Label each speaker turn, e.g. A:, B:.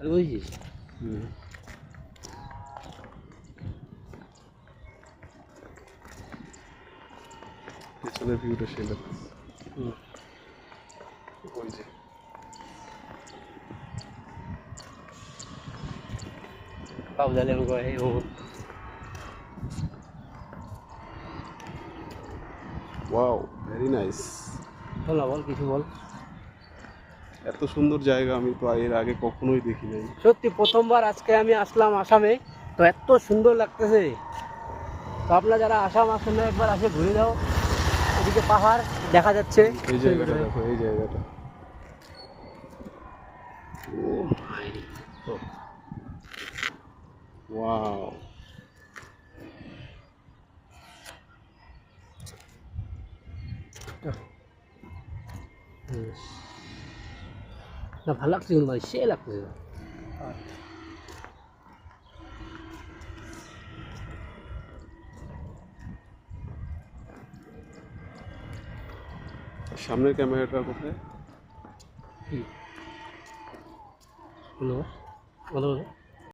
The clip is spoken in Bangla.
A: আর বুঝছিস
B: পেছনের ভিউটা সেই লাগছে ওই যে
A: পাউদালে গয়ে ও
B: ওয়াও ভেরি নাইস।
A: বল বল কিছু বল।
B: এত সুন্দর জায়গা আমি তো এর আগে কখনোই দেখি নাই।
A: সত্যি প্রথমবার আজকে আমি আসলাম আসামে, তো এত সুন্দর লাগতেছে। তো আপনারা যারা আসাম আসেন না একবার আসে ঘুরে দাও, এদিকে পাহাড় দেখা যাচ্ছে।
B: এই জায়গাটা দেখো, এই জায়গাটা ওয়াও।
A: না ভালো লাগছে কিন্তু ভাই, সে লাগতেছে।
B: সামনের ক্যামেরাটা কোথায়?
A: হলো বলো বলো।